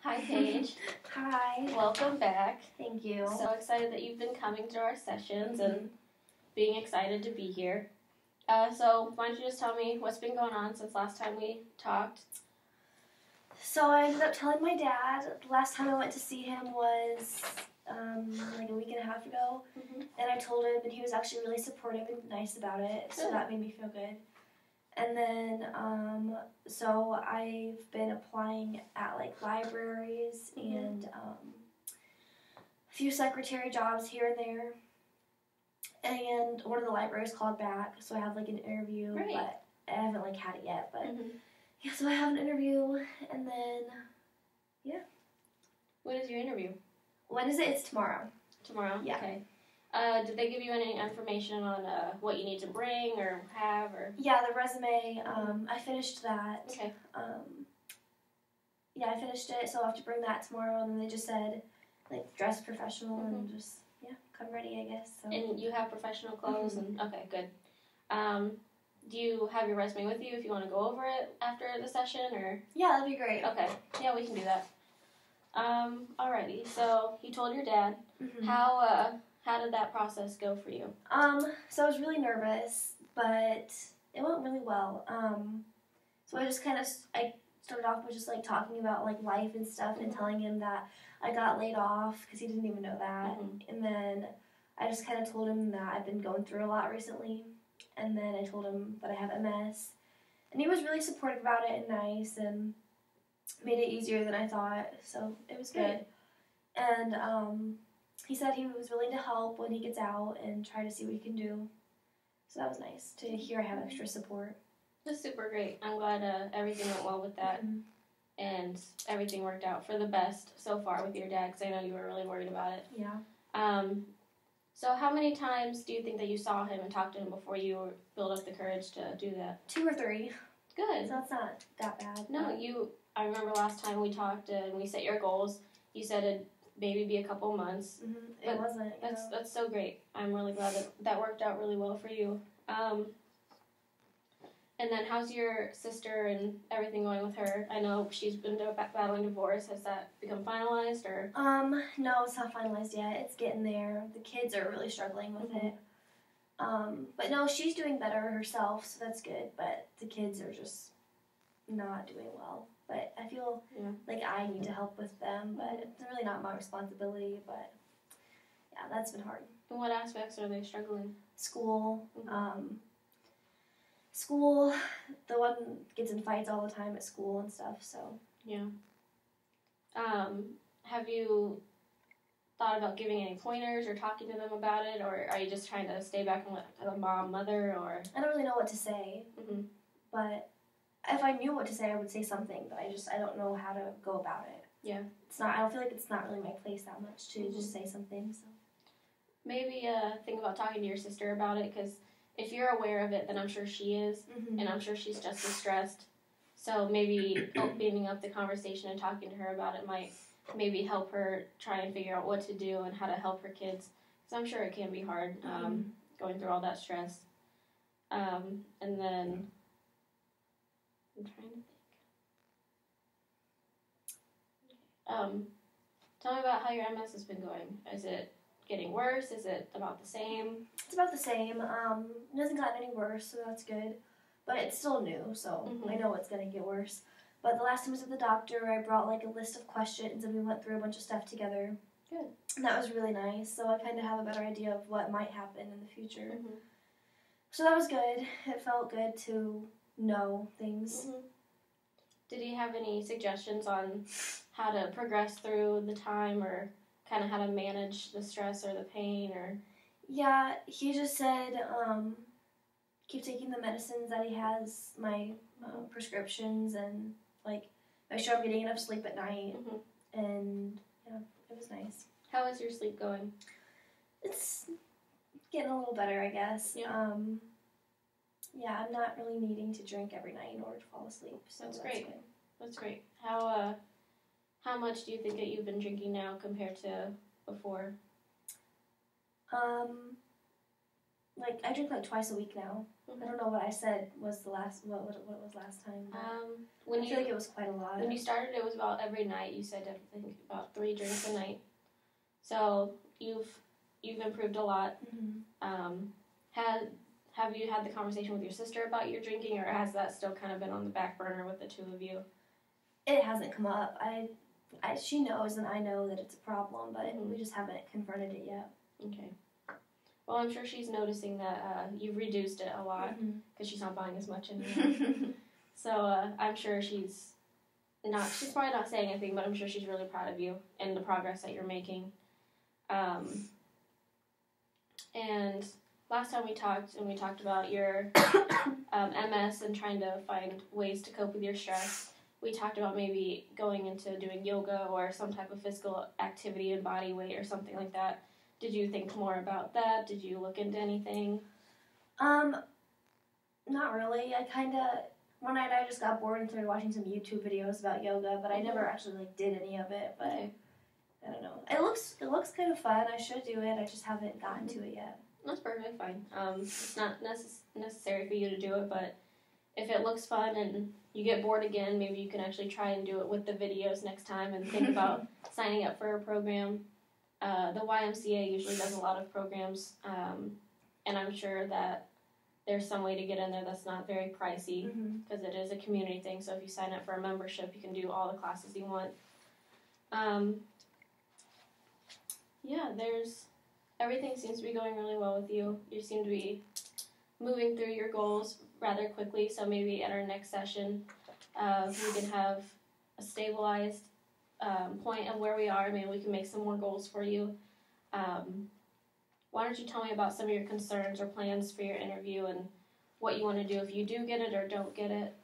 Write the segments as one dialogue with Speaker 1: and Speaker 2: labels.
Speaker 1: Hi, Paige.
Speaker 2: Hi.
Speaker 1: Welcome back.
Speaker 2: Thank you.
Speaker 1: So excited that you've been coming to our sessions and being excited to be here. So why don't you just tell me what's been going on since last time we talked?
Speaker 2: So I ended up telling my dad. The last time I went to see him was like a week and a half ago. And I told him, and he was actually really supportive and nice about it. So that made me feel good. And then, so I've been applying at like libraries and a few secretary jobs here and there. And one of the libraries called back, so I have like an interview, but I haven't like had it yet. But yeah, so I have an interview, and then
Speaker 1: When is your interview?
Speaker 2: When is it? It's tomorrow.
Speaker 1: Tomorrow?
Speaker 2: Yeah.
Speaker 1: Okay. Did they give you any information on what you need to bring or have or?
Speaker 2: Yeah, the resume. I finished that.
Speaker 1: Okay.
Speaker 2: Yeah, I finished it, so I'll have to bring that tomorrow. And then they just said, like, dress professional and just come ready, I guess. So.
Speaker 1: And you have professional clothes and okay, good. Do you have your resume with you if you want to go over it after the session or?
Speaker 2: Yeah, that'd be great.
Speaker 1: Okay. Yeah, we can do that. Alrighty. So you told your dad. How did that process go for you?
Speaker 2: So I was really nervous, but it went really well. So I just I started off with just like talking about like life and stuff and telling him that I got laid off because he didn't even know that. And then I just kind of told him that I've been going through a lot recently. And then I told him that I have MS. And he was really supportive about it and nice and made it easier than I thought. So it was good. And he said he was willing to help when he gets out and try to see what he can do. So that was nice to hear I have extra support.
Speaker 1: That's super great. I'm glad everything went well with that. And everything worked out for the best so far with your dad because I know you were really worried about it.
Speaker 2: Yeah.
Speaker 1: So how many times do you think that you saw him and talked to him before you built up the courage to do that?
Speaker 2: 2 or 3.
Speaker 1: Good.
Speaker 2: So that's not that bad.
Speaker 1: No, I remember last time we talked and we set your goals, you said it'd maybe be a couple months.
Speaker 2: It wasn't.
Speaker 1: That's so great. I'm really glad that worked out really well for you. And then how's your sister and everything going with her? I know she's been battling divorce. Has that become finalized or?
Speaker 2: No, it's not finalized yet. It's getting there. The kids are really struggling with it. But no, she's doing better herself, so that's good. But the kids are just not doing well. But I feel like I need to help with them, but it's really not my responsibility. But yeah, that's been hard.
Speaker 1: In what aspects are they struggling?
Speaker 2: School. School, the one gets in fights all the time at school and stuff, so.
Speaker 1: Yeah. Have you thought about giving any pointers or talking to them about it, or are you just trying to stay back and let the mother, or?
Speaker 2: I don't really know what to say, but if I knew what to say, I would say something, but I don't know how to go about it.
Speaker 1: Yeah.
Speaker 2: I don't feel like it's not really my place that much to just say something, so. Maybe
Speaker 1: think about talking to your sister about it, because if you're aware of it, then I'm sure she is, and I'm sure she's just as stressed. So maybe opening up the conversation and talking to her about it might maybe help her try and figure out what to do and how to help her kids. Because I'm sure it can be hard going through all that stress. And then I'm trying to think. Tell me about how your MS has been going. Is it getting worse? Is it about the same?
Speaker 2: It's about the same. It hasn't gotten any worse, so that's good. But it's still new, so I know it's going to get worse. But the last time I was at the doctor, I brought like a list of questions and we went through a bunch of stuff together.
Speaker 1: Good.
Speaker 2: And that was really nice, so I kind of have a better idea of what might happen in the future. So that was good. It felt good to know things.
Speaker 1: Did he have any suggestions on how to progress through the time or kind of how to manage the stress or the pain or?
Speaker 2: Yeah, he just said keep taking the medicines that he has, my prescriptions, and like make sure I'm getting enough sleep at night. And yeah, it was nice.
Speaker 1: How is your sleep going?
Speaker 2: It's getting a little better, I guess.
Speaker 1: Yeah.
Speaker 2: Yeah, I'm not really needing to drink every night in order to fall asleep. So
Speaker 1: that's great.
Speaker 2: Good.
Speaker 1: That's great. How much do you think that you've been drinking now compared to before?
Speaker 2: Like I drink like twice a week now. I don't know what I said was the last. What was last time? I feel like it was quite a lot.
Speaker 1: When you started, it was about every night. You said I think about 3 drinks a night. So you've improved a lot. Have you had the conversation with your sister about your drinking, or has that still kind of been on the back burner with the two of you?
Speaker 2: It hasn't come up. She knows and I know that it's a problem, but we just haven't confronted it yet.
Speaker 1: Okay. Well, I'm sure she's noticing that you've reduced it a lot because she's not buying as much anymore. So I'm sure she's probably not saying anything, but I'm sure she's really proud of you and the progress that you're making. And last time we talked about your MS and trying to find ways to cope with your stress. We talked about maybe going into doing yoga or some type of physical activity and body weight or something like that. Did you think more about that? Did you look into anything?
Speaker 2: Not really. One night I just got bored and started watching some YouTube videos about yoga, but I never actually did any of it. But okay. I don't know. It looks kind of fun. I should do it. I just haven't gotten to it yet.
Speaker 1: That's perfectly fine. It's not necessary for you to do it, but if it looks fun and you get bored again, maybe you can actually try and do it with the videos next time and think about signing up for a program. The YMCA usually does a lot of programs, and I'm sure that there's some way to get in there that's not very pricey because it is a community thing. So if you sign up for a membership, you can do all the classes you want. Everything seems to be going really well with you. You seem to be moving through your goals rather quickly. So maybe at our next session, we can have a stabilized point of where we are. Maybe we can make some more goals for you. Why don't you tell me about some of your concerns or plans for your interview and what you want to do if you do get it or don't get it?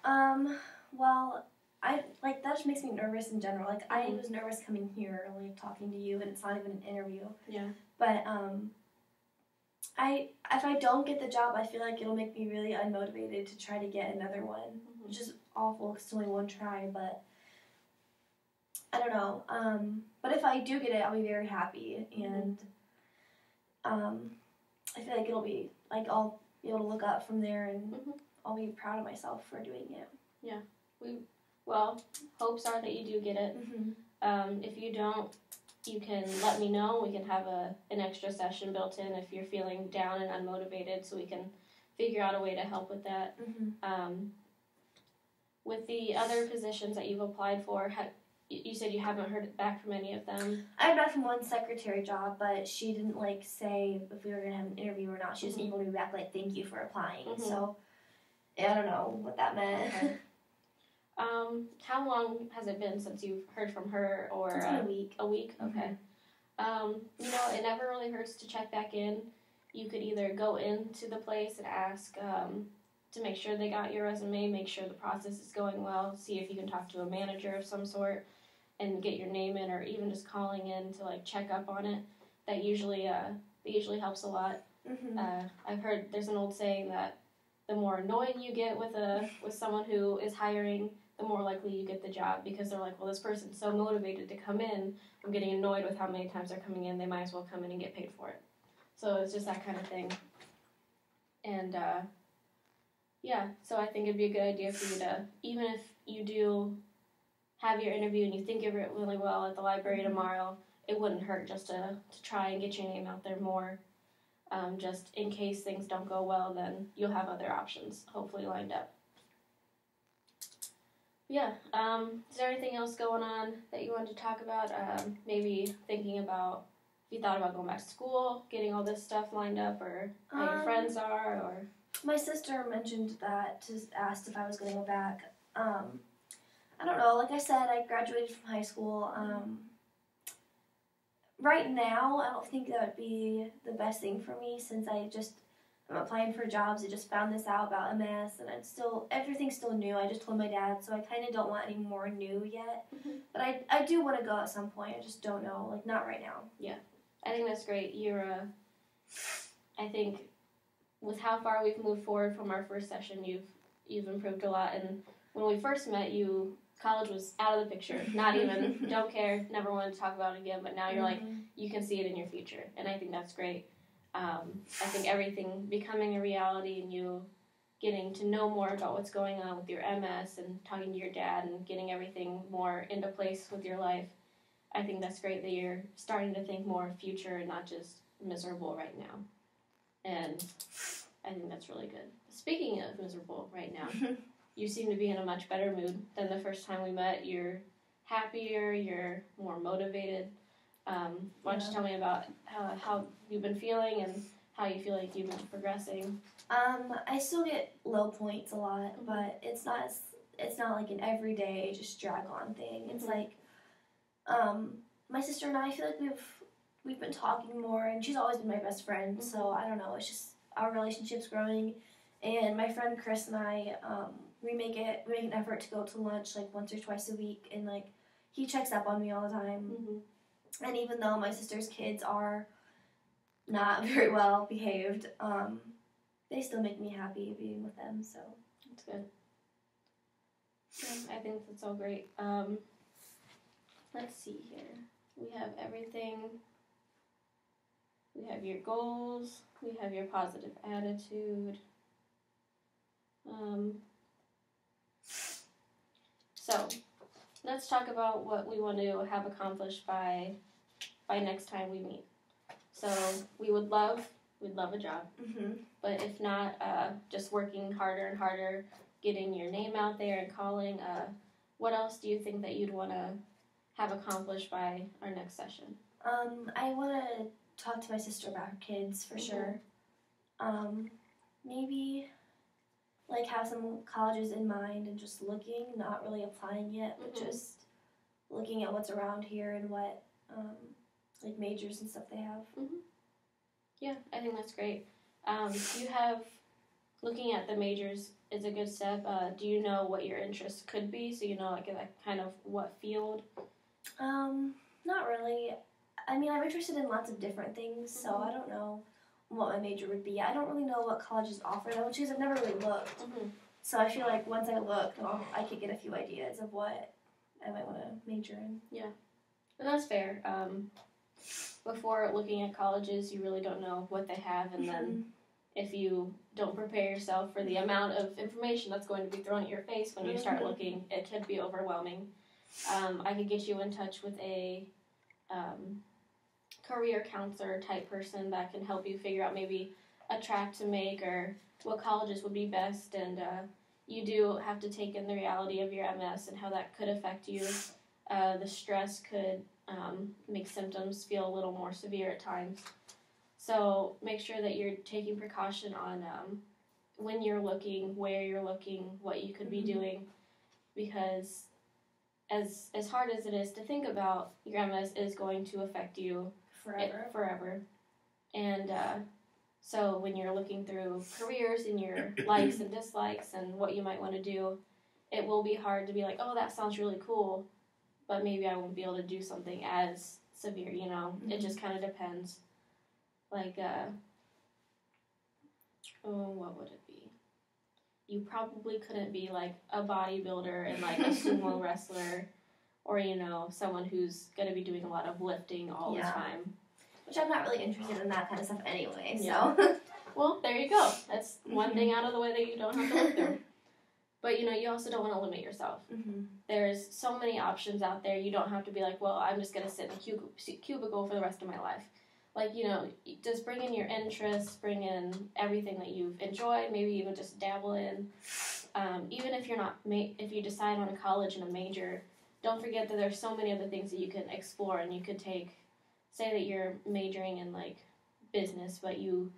Speaker 2: Well, that just makes me nervous in general. I was nervous coming here, talking to you, and it's not even an interview.
Speaker 1: Yeah.
Speaker 2: But if I don't get the job, I feel like it'll make me really unmotivated to try to get another one, which is awful because it's only one try. But I don't know. But if I do get it, I'll be very happy, and I feel like it'll be I'll be able to look up from there, and I'll be proud of myself for doing it.
Speaker 1: Yeah. Hopes are that you do get it. If you don't, you can let me know. We can have an extra session built in if you're feeling down and unmotivated, so we can figure out a way to help with that. With the other positions that you've applied for, you said you haven't heard back from any of them.
Speaker 2: I heard back from one secretary job, but she didn't say if we were going to have an interview or not. She just emailed me back thank you for applying. So I don't know what that meant.
Speaker 1: Okay. How long has it been since you've heard from her? Or
Speaker 2: it's been a week.
Speaker 1: A week? Okay. It never really hurts to check back in. You could either go into the place and ask to make sure they got your resume, make sure the process is going well, see if you can talk to a manager of some sort and get your name in, or even just calling in to check up on it. That usually helps a lot. I've heard there's an old saying that the more annoying you get with someone who is hiring, the more likely you get the job, because they're well, this person's so motivated to come in, I'm getting annoyed with how many times they're coming in, they might as well come in and get paid for it. So it's just that kind of thing. And so I think it'd be a good idea for you to, even if you do have your interview and you think it went really well at the library tomorrow, it wouldn't hurt just to try and get your name out there more. Just in case things don't go well, then you'll have other options hopefully lined up. Yeah. Is there anything else going on that you wanted to talk about? Maybe thinking about if you thought about going back to school, getting all this stuff lined up, or how your friends are, or...
Speaker 2: My sister mentioned that, just asked if I was going to go back. I don't know. Like I said, I graduated from high school. Right now, I don't think that would be the best thing for me, since I'm applying for jobs. I just found this out about MS, and everything's still new. I just told my dad, so I kind of don't want any more new yet. But I do want to go at some point. I just don't know, not right now.
Speaker 1: Yeah, I think that's great. I think with how far we've moved forward from our first session, you've improved a lot. And when we first met, college was out of the picture. Not even, don't care, never wanted to talk about it again. But now you're you can see it in your future, and I think that's great. I think everything becoming a reality and you getting to know more about what's going on with your MS and talking to your dad and getting everything more into place with your life, I think that's great that you're starting to think more future and not just miserable right now. And I think that's really good. Speaking of miserable right now, you seem to be in a much better mood than the first time we met. You're happier, you're more motivated. Why don't you tell me about how you've been feeling and how you feel like you've been progressing?
Speaker 2: I still get low points a lot, but it's not like an everyday just drag on thing. It's like my sister and I feel like we've been talking more, and she's always been my best friend. So I don't know, it's just our relationship's growing, and my friend Chris and I we make an effort to go to lunch like once or twice a week, and like he checks up on me all the time. And even though my sister's kids are not very well behaved, they still make me happy being with them, so.
Speaker 1: That's good. Yeah, I think that's all great. Let's see here. We have everything. We have your goals. We have your positive attitude. So, let's talk about what we want to have accomplished by next time we meet. So, we'd love a job. But if not, just working harder and harder, getting your name out there and calling. What else do you think that you'd want to have accomplished by our next session?
Speaker 2: I want to talk to my sister about her kids for sure. Maybe like have some colleges in mind and just looking, not really applying yet, but just looking at what's around here and what like majors and stuff they have.
Speaker 1: Yeah, I think that's great. You have, looking at the majors is a good step. Do you know what your interests could be? So you know, like kind of what field?
Speaker 2: Not really. I mean, I'm interested in lots of different things, so I don't know what my major would be. I don't really know what colleges offer though, because I've never really looked. So I feel like once I look, I could get a few ideas of what I might want to major in.
Speaker 1: Yeah, and that's fair. Before looking at colleges, you really don't know what they have, and then if you don't prepare yourself for the amount of information that's going to be thrown at your face when you start looking, it could be overwhelming. I could get you in touch with a career counselor type person that can help you figure out maybe a track to make or what colleges would be best, and you do have to take in the reality of your MS and how that could affect you. The stress could make symptoms feel a little more severe at times. So make sure that you're taking precaution on when you're looking, where you're looking, what you could be doing, because as hard as it is to think about, your MS is going to affect you forever. And so when you're looking through careers and your likes and dislikes and what you might want to do, it will be hard to be like, oh, that sounds really cool, but maybe I won't be able to do something as severe, you know? It just kind of depends. Like, what would it be? You probably couldn't be, like, a bodybuilder and, like, a sumo wrestler or, you know, someone who's going to be doing a lot of lifting all the time.
Speaker 2: Which I'm not really interested in that kind of stuff anyway, so.
Speaker 1: Well, there you go. That's one thing out of the way that you don't have to look through. But, you know, you also don't want to limit yourself. There's so many options out there. You don't have to be like, well, I'm just going to sit in a cubicle for the rest of my life. Like, you know, just bring in your interests, bring in everything that you've enjoyed, maybe even just dabble in. Even if you're not, if you decide on a college and a major, don't forget that there's so many other things that you can explore, and you could take, say that you're majoring in, like, business, but you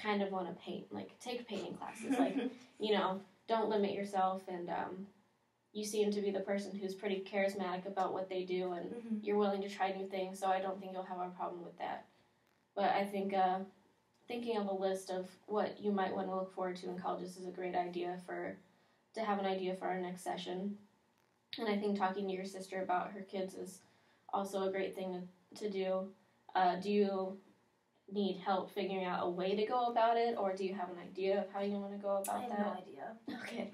Speaker 1: kind of want to paint, like, take painting classes. Like, you know, don't limit yourself, and you seem to be the person who's pretty charismatic about what they do, and you're willing to try new things, so I don't think you'll have a problem with that. But I think thinking of a list of what you might want to look forward to in colleges is a great idea to have an idea for our next session. And I think talking to your sister about her kids is also a great thing to do. Do you need help figuring out a way to go about it, or do you have an idea of how you want to go about that?
Speaker 2: I have no idea.
Speaker 1: Okay.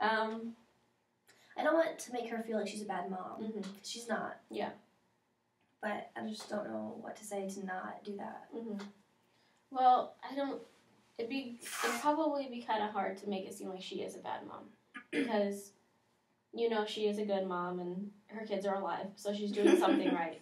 Speaker 2: I don't want to make her feel like she's a bad mom. She's not.
Speaker 1: Yeah.
Speaker 2: but I just don't know what to say to not do that.
Speaker 1: Mm-hmm. Well, it'd probably be kind of hard to make it seem like she is a bad mom, because, you know, she is a good mom and her kids are alive, so she's doing something right.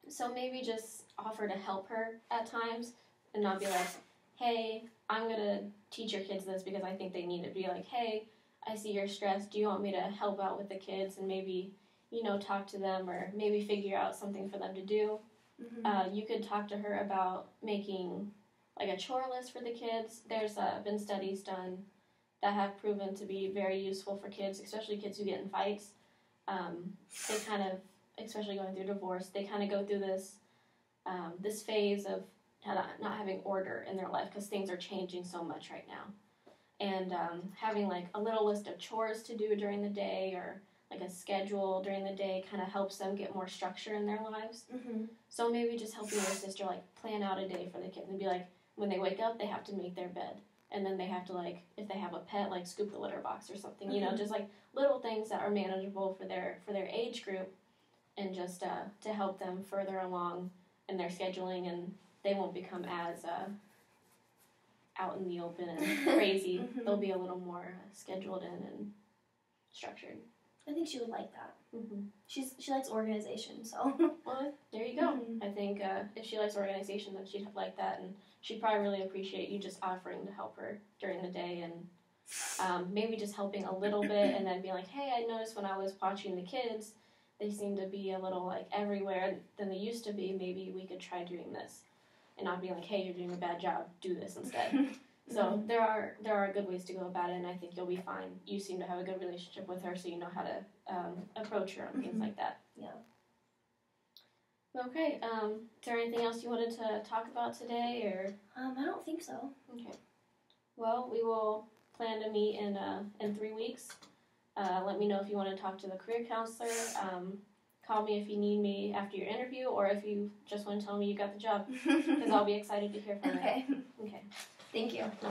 Speaker 1: So maybe just offer to help her at times and not be like, hey, I'm going to teach your kids this because I think they need it. Be like, hey, I see you're stressed. Do you want me to help out with the kids and maybe, you know, talk to them or maybe figure out something for them to do? Mm-hmm. You could talk to her about making like a chore list for the kids. There's been studies done that have proven to be very useful for kids, especially kids who get in fights. They kind of, especially going through divorce, they kind of go through this phase of not having order in their life because things are changing so much right now. And having like a little list of chores to do during the day or like a schedule during the day kind of helps them get more structure in their lives. Mm-hmm. So maybe just helping your sister like plan out a day for the kids and be like, when they wake up, they have to make their bed. And then they have to, like, if they have a pet, like scoop the litter box or something, you know, just like little things that are manageable for their age group, and just to help them further along in their scheduling, and they won't become as out in the open and crazy. Mm-hmm. They'll be a little more scheduled in and structured.
Speaker 2: I think she would like that. Mm-hmm. She likes organization, so.
Speaker 1: Well, there you go. Mm-hmm. I think if she likes organization, then she'd like that, and she'd probably really appreciate you just offering to help her during the day, and maybe just helping a little bit, and then being like, hey, I noticed when I was watching the kids, they seem to be a little like everywhere than they used to be. Maybe we could try doing this, and not be like, hey, you're doing a bad job. Do this instead. So there are good ways to go about it, and I think you'll be fine. You seem to have a good relationship with her, so you know how to approach her and things like that.
Speaker 2: Yeah.
Speaker 1: Okay. Is there anything else you wanted to talk about today, or?
Speaker 2: I don't think so.
Speaker 1: Okay. Well, we will plan to meet in 3 weeks. Let me know if you want to talk to the career counselor. Call me if you need me after your interview, or if you just want to tell me you got the job, because I'll be excited to hear from you.
Speaker 2: Okay.
Speaker 1: Okay.
Speaker 2: Thank you.
Speaker 1: No.